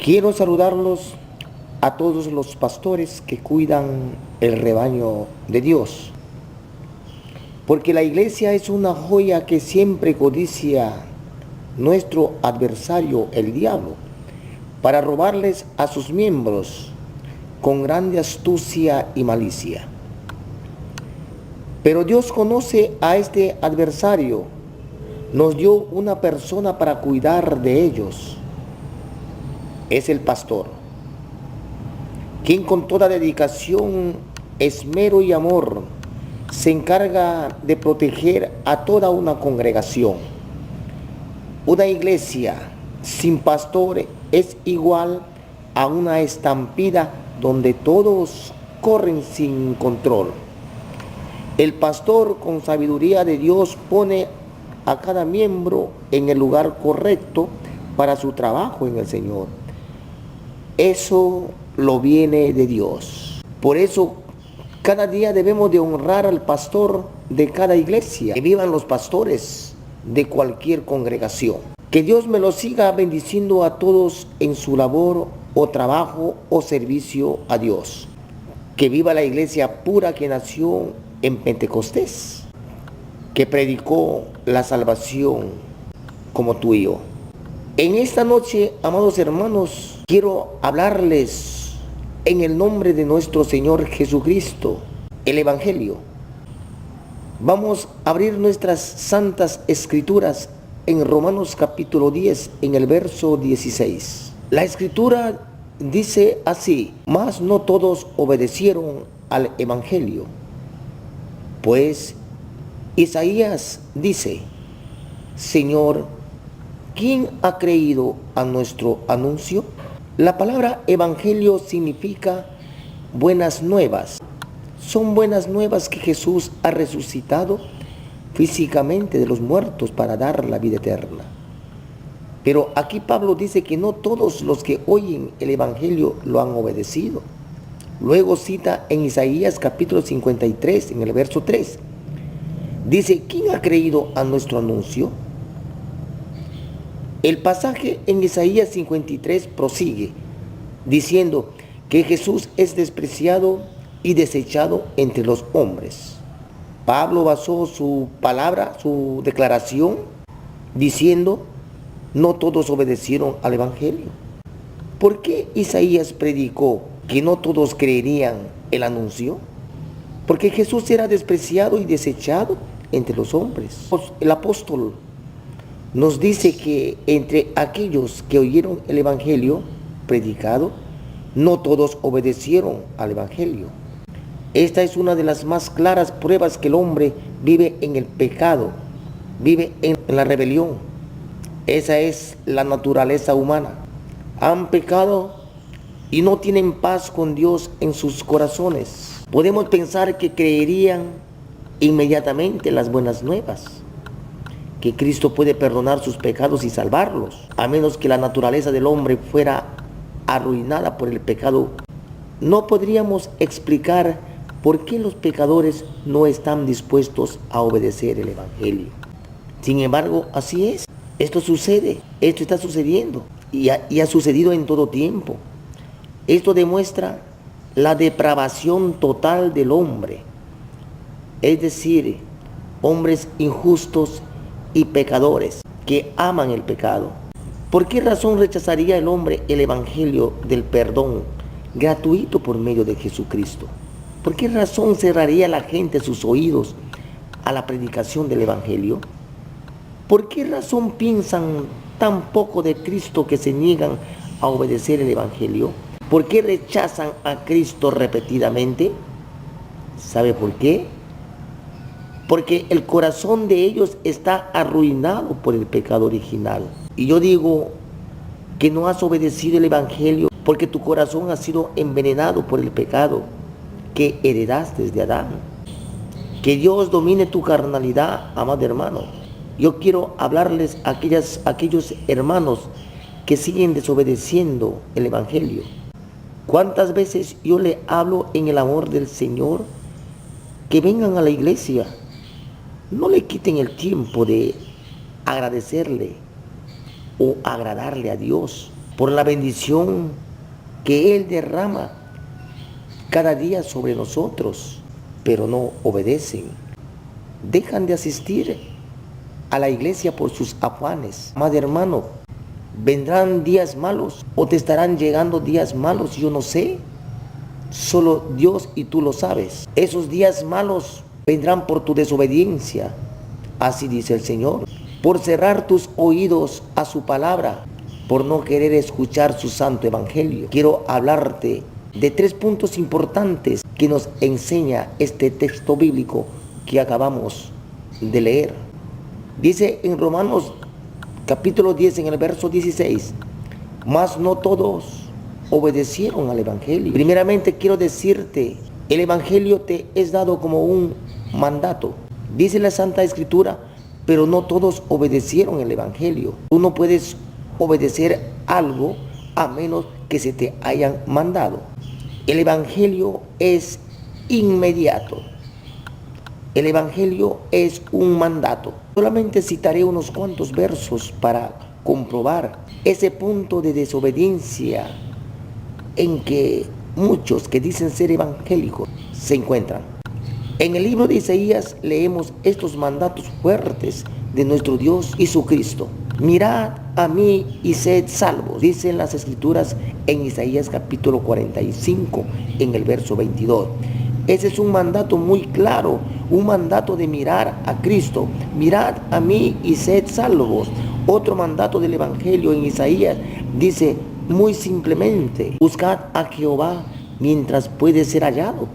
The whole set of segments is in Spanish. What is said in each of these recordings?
Quiero saludarlos a todos los pastores que cuidan el rebaño de Dios, porque la iglesia es una joya que siempre codicia nuestro adversario, el diablo, para robarles a sus miembros con grande astucia y malicia. Pero Dios conoce a este adversario, nos dio una persona para cuidar de ellos. Es el pastor, quien con toda dedicación, esmero y amor se encarga de proteger a toda una congregación. Una iglesia sin pastor es igual a una estampida donde todos corren sin control. El pastor, con sabiduría de Dios, pone a cada miembro en el lugar correcto para su trabajo en el Señor. Eso lo viene de Dios. Por eso cada día debemos de honrar al pastor de cada iglesia. Que vivan los pastores de cualquier congregación. Que Dios me los siga bendiciendo a todos en su labor o trabajo o servicio a Dios. Que viva la iglesia pura que nació en Pentecostés, que predicó la salvación como tú y yo. En esta noche, amados hermanos, quiero hablarles en el nombre de nuestro Señor Jesucristo, el Evangelio. Vamos a abrir nuestras santas escrituras en Romanos capítulo 10, en el verso 16. La escritura dice así: mas no todos obedecieron al Evangelio. Pues Isaías dice: Señor, ¿quién ha creído a nuestro anuncio? La palabra evangelio significa buenas nuevas. Son buenas nuevas que Jesús ha resucitado físicamente de los muertos para dar la vida eterna. Pero aquí Pablo dice que no todos los que oyen el evangelio lo han obedecido. Luego cita en Isaías capítulo 53, en el verso 3. Dice: ¿quién ha creído a nuestro anuncio? El pasaje en Isaías 53 prosigue diciendo que Jesús es despreciado y desechado entre los hombres. Pablo basó su palabra, su declaración, diciendo: no todos obedecieron al evangelio. ¿Por qué Isaías predicó que no todos creerían el anuncio? Porque Jesús era despreciado y desechado entre los hombres. El apóstol nos dice que entre aquellos que oyeron el evangelio predicado, no todos obedecieron al evangelio. Esta es una de las más claras pruebas que el hombre vive en el pecado, vive en la rebelión. Esa es la naturaleza humana. Han pecado y no tienen paz con Dios en sus corazones. Podemos pensar que creerían inmediatamente las buenas nuevas, que Cristo puede perdonar sus pecados y salvarlos, a menos que la naturaleza del hombre fuera arruinada por el pecado. No podríamos explicar por qué los pecadores no están dispuestos a obedecer el evangelio. Sin embargo, así es. Esto sucede, esto está sucediendo y ha sucedido en todo tiempo. Esto demuestra la depravación total del hombre, es decir, hombres injustos y pecadores que aman el pecado. ¿Por qué razón rechazaría el hombre el evangelio del perdón gratuito por medio de Jesucristo? ¿Por qué razón cerraría la gente sus oídos a la predicación del evangelio? ¿Por qué razón piensan tan poco de Cristo que se niegan a obedecer el evangelio? ¿Por qué rechazan a Cristo repetidamente? ¿Sabe por qué? Porque el corazón de ellos está arruinado por el pecado original. Y yo digo que no has obedecido el evangelio porque tu corazón ha sido envenenado por el pecado que heredaste de Adán. Que Dios domine tu carnalidad, amado hermano. Yo quiero hablarles a aquellos hermanos que siguen desobedeciendo el evangelio. ¿Cuántas veces yo le hablo en el amor del Señor? Que vengan a la iglesia. No le quiten el tiempo de agradecerle o agradarle a Dios. por la bendición que Él derrama cada día sobre nosotros, pero no obedecen. Dejan de asistir a la iglesia por sus afanes. Amado hermano, ¿vendrán días malos o te estarán llegando días malos? Yo no sé. Solo Dios y tú lo sabes. Esos días malos vendrán por tu desobediencia. Así dice el Señor. Por cerrar tus oídos a su palabra, por no querer escuchar su santo evangelio. Quiero hablarte de 3 puntos importantes que nos enseña este texto bíblico que acabamos de leer. Dice en Romanos capítulo 10 en el verso 16, mas no todos obedecieron al evangelio. Primeramente quiero decirte, el evangelio te es dado como un mandato. Dice la Santa Escritura, pero no todos obedecieron el evangelio. Tú no puedes obedecer algo a menos que se te hayan mandado. El evangelio es inmediato. El evangelio es un mandato. Solamente citaré unos cuantos versos para comprobar ese punto de desobediencia en que muchos que dicen ser evangélicos se encuentran. En el libro de Isaías leemos estos mandatos fuertes de nuestro Dios y su Cristo. Mirad a mí y sed salvos, dicen las Escrituras en Isaías capítulo 45, en el verso 22. Ese es un mandato muy claro, un mandato de mirar a Cristo. Mirad a mí y sed salvos. Otro mandato del Evangelio en Isaías dice muy simplemente, buscad a Jehová mientras puede ser hallado.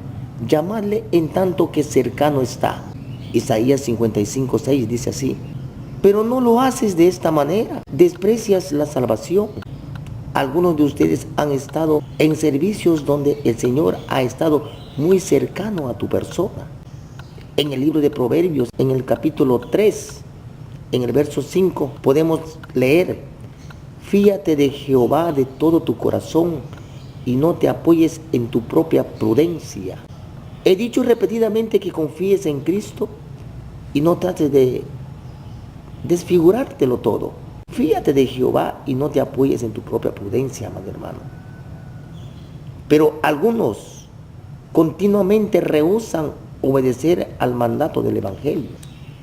Llamadle en tanto que cercano está. Isaías 55, 6 dice así. Pero no lo haces de esta manera. Desprecias la salvación. Algunos de ustedes han estado en servicios donde el Señor ha estado muy cercano a tu persona. En el libro de Proverbios, en el capítulo 3, en el verso 5, podemos leer: fíate de Jehová de todo tu corazón y no te apoyes en tu propia prudencia. He dicho repetidamente que confíes en Cristo y no trates de desfigurártelo todo. Fíate de Jehová y no te apoyes en tu propia prudencia, amado hermano. Pero algunos continuamente rehúsan obedecer al mandato del Evangelio.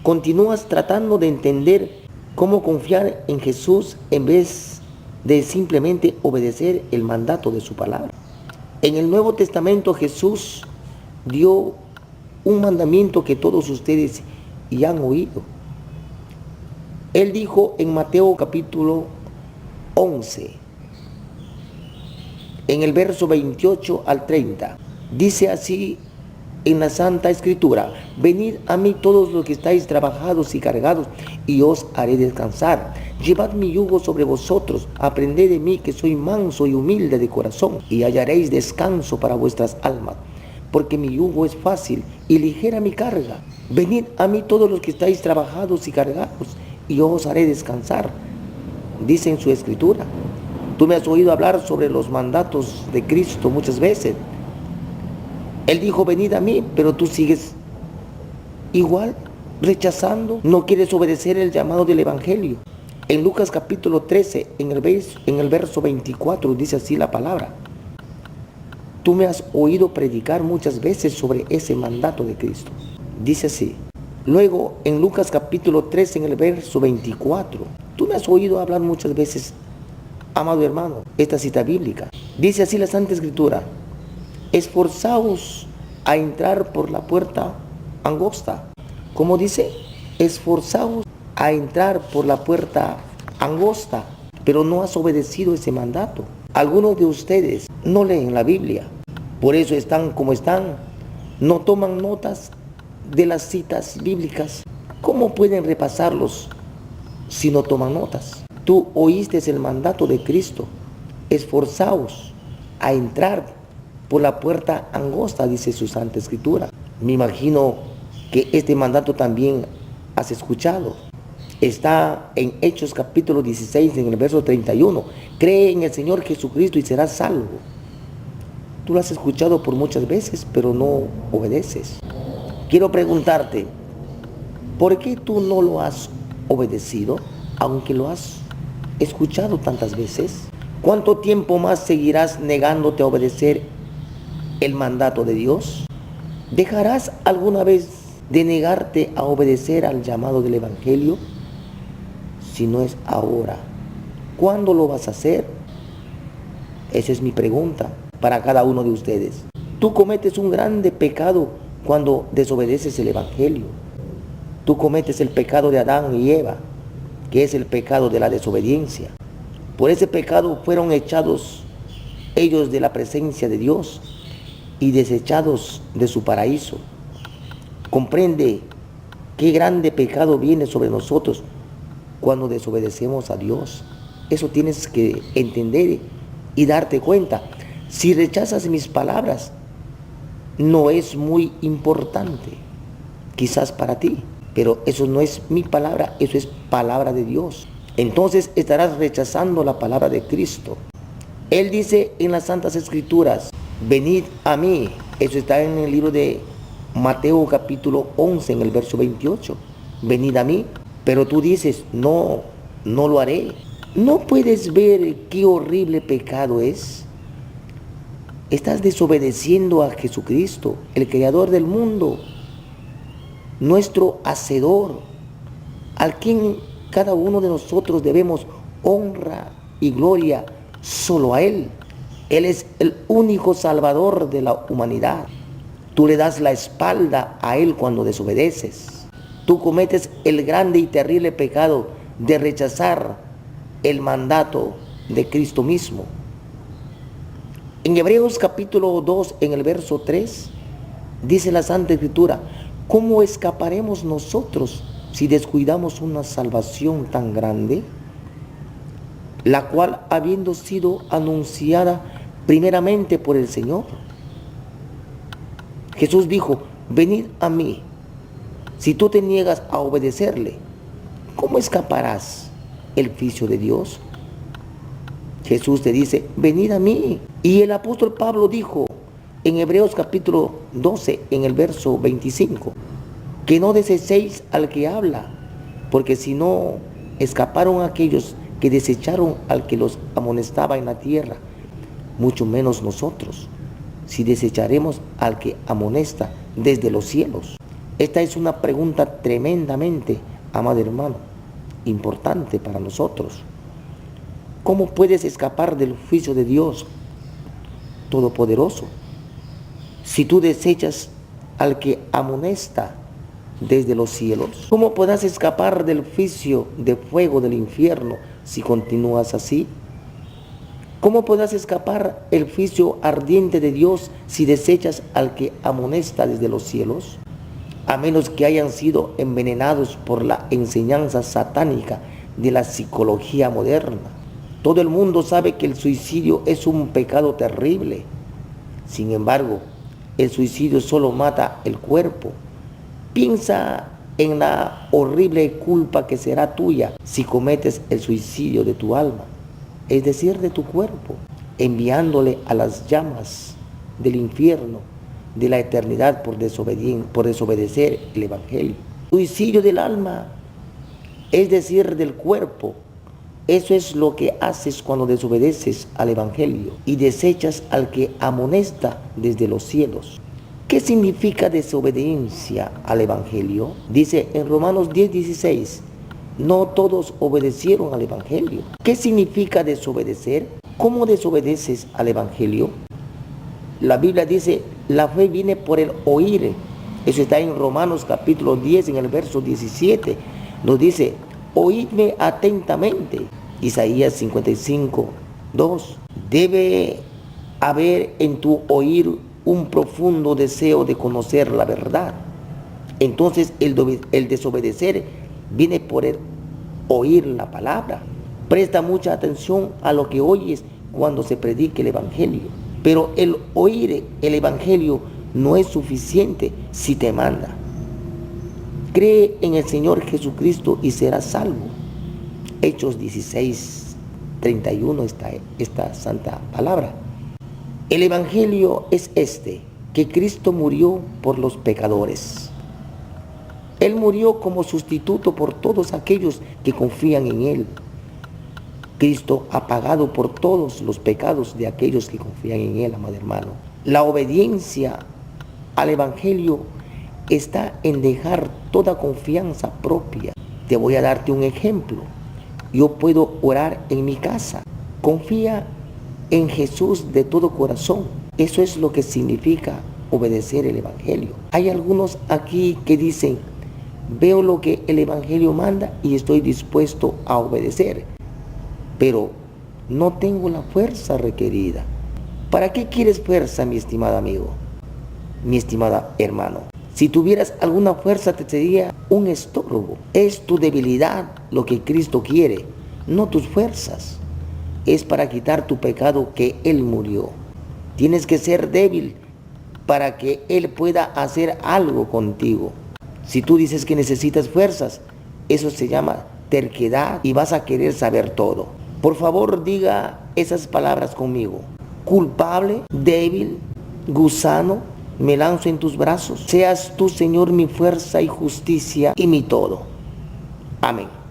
Continúas tratando de entender cómo confiar en Jesús en vez de simplemente obedecer el mandato de su palabra. En el Nuevo Testamento Jesús dio un mandamiento que todos ustedes ya han oído. Él dijo en Mateo capítulo 11, en el verso 28 al 30, dice así en la Santa Escritura: venid a mí todos los que estáis trabajados y cargados, y os haré descansar. Llevad mi yugo sobre vosotros, aprended de mí que soy manso y humilde de corazón, y hallaréis descanso para vuestras almas, porque mi yugo es fácil y ligera mi carga. Venid a mí todos los que estáis trabajados y cargados, y yo os haré descansar, dice en su Escritura. Tú me has oído hablar sobre los mandatos de Cristo muchas veces. Él dijo: venid a mí, pero tú sigues igual, rechazando, no quieres obedecer el llamado del Evangelio. En Lucas capítulo 13, en el verso 24, dice así la palabra: tú me has oído predicar muchas veces sobre ese mandato de Cristo. Dice así. Luego, en Lucas capítulo 13, en el verso 24, tú me has oído hablar muchas veces, amado hermano, esta cita bíblica. Dice así la Santa Escritura: esforzaos a entrar por la puerta angosta. ¿Cómo dice? Esforzaos a entrar por la puerta angosta. Pero no has obedecido ese mandato. Algunos de ustedes no leen la Biblia, por eso están como están. No toman notas de las citas bíblicas. ¿Cómo pueden repasarlos si no toman notas? Tú oíste el mandato de Cristo: esforzaos a entrar por la puerta angosta, dice su Santa Escritura. Me imagino que este mandato también has escuchado. Está en Hechos capítulo 16, en el verso 31. Cree en el Señor Jesucristo y serás salvo. Tú lo has escuchado por muchas veces, pero no obedeces. Quiero preguntarte, ¿por qué tú no lo has obedecido, aunque lo has escuchado tantas veces? ¿Cuánto tiempo más seguirás negándote a obedecer el mandato de Dios? ¿Dejarás alguna vez de negarte a obedecer al llamado del Evangelio? Si no es ahora, ¿cuándo lo vas a hacer? Esa es mi pregunta para cada uno de ustedes. Tú cometes un grande pecado cuando desobedeces el Evangelio. Tú cometes el pecado de Adán y Eva, que es el pecado de la desobediencia. Por ese pecado fueron echados ellos de la presencia de Dios y desechados de su paraíso. Comprende qué grande pecado viene sobre nosotros cuando desobedecemos a Dios. Eso tienes que entender y darte cuenta. Si rechazas mis palabras, no es muy importante, quizás para ti, pero eso no es mi palabra, eso es palabra de Dios. Entonces estarás rechazando la palabra de Cristo. Él dice en las Santas Escrituras, venid a mí. Eso está en el libro de Mateo capítulo 11, en el verso 28. Venid a mí. Pero tú dices, no lo haré. ¿No puedes ver qué horrible pecado es? Estás desobedeciendo a Jesucristo, el Creador del mundo, nuestro Hacedor, al quien cada uno de nosotros debemos honra y gloria solo a Él. Él es el único Salvador de la humanidad. Tú le das la espalda a Él cuando desobedeces. Tú cometes el grande y terrible pecado de rechazar el mandato de Cristo mismo. En Hebreos capítulo 2, en el verso 3, dice la Santa Escritura, ¿cómo escaparemos nosotros si descuidamos una salvación tan grande? La cual, habiendo sido anunciada primeramente por el Señor. Jesús dijo, venid a mí. Si tú te niegas a obedecerle, ¿cómo escaparás el juicio de Dios? Jesús te dice, venid a mí. Y el apóstol Pablo dijo en Hebreos capítulo 12, en el verso 25, que no desechéis al que habla, porque si no escaparon aquellos que desecharon al que los amonestaba en la tierra, mucho menos nosotros, si desecharemos al que amonesta desde los cielos. Esta es una pregunta tremendamente, amado hermano, importante para nosotros. ¿Cómo puedes escapar del juicio de Dios Todopoderoso si tú desechas al que amonesta desde los cielos? ¿Cómo podrás escapar del juicio de fuego del infierno si continúas así? ¿Cómo podrás escapar el juicio ardiente de Dios si desechas al que amonesta desde los cielos? A menos que hayan sido envenenados por la enseñanza satánica de la psicología moderna. Todo el mundo sabe que el suicidio es un pecado terrible. Sin embargo, el suicidio solo mata el cuerpo. Piensa en la horrible culpa que será tuya si cometes el suicidio de tu alma, es decir, de tu cuerpo, enviándole a las llamas del infierno, de la eternidad por desobedecer el Evangelio. Suicidio del alma, es decir, del cuerpo. Eso es lo que haces cuando desobedeces al Evangelio y desechas al que amonesta desde los cielos. ¿Qué significa desobediencia al Evangelio? Dice en Romanos 10:16, no todos obedecieron al Evangelio. ¿Qué significa desobedecer? ¿Cómo desobedeces al Evangelio? La Biblia dice, la fe viene por el oír. Eso está en Romanos capítulo 10, en el verso 17. Nos dice, oídme atentamente. Isaías 55:2. Debe haber en tu oír un profundo deseo de conocer la verdad. Entonces el desobedecer viene por el oír la palabra. Presta mucha atención a lo que oyes cuando se predique el Evangelio. Pero el oír el Evangelio no es suficiente si te manda. Cree en el Señor Jesucristo y serás salvo. Hechos 16:31 está esta santa palabra. El Evangelio es que Cristo murió por los pecadores. Él murió como sustituto por todos aquellos que confían en Él. Cristo ha pagado por todos los pecados de aquellos que confían en Él, amado hermano. La obediencia al Evangelio está en dejar toda confianza propia. Te voy a darte un ejemplo. Yo puedo orar en mi casa. Confía en Jesús de todo corazón. Eso es lo que significa obedecer el Evangelio. Hay algunos aquí que dicen, veo lo que el Evangelio manda y estoy dispuesto a obedecer, pero no tengo la fuerza requerida. ¿Para qué quieres fuerza, mi estimado amigo? Mi estimada hermano. Si tuvieras alguna fuerza te sería un estorbo. Es tu debilidad lo que Cristo quiere, no tus fuerzas. Es para quitar tu pecado que Él murió. Tienes que ser débil para que Él pueda hacer algo contigo. Si tú dices que necesitas fuerzas, eso se llama terquedad y vas a querer saber todo. Por favor, diga esas palabras conmigo. Culpable, débil, gusano, me lanzo en tus brazos. Seas tú, Señor, mi fuerza y justicia y mi todo. Amén.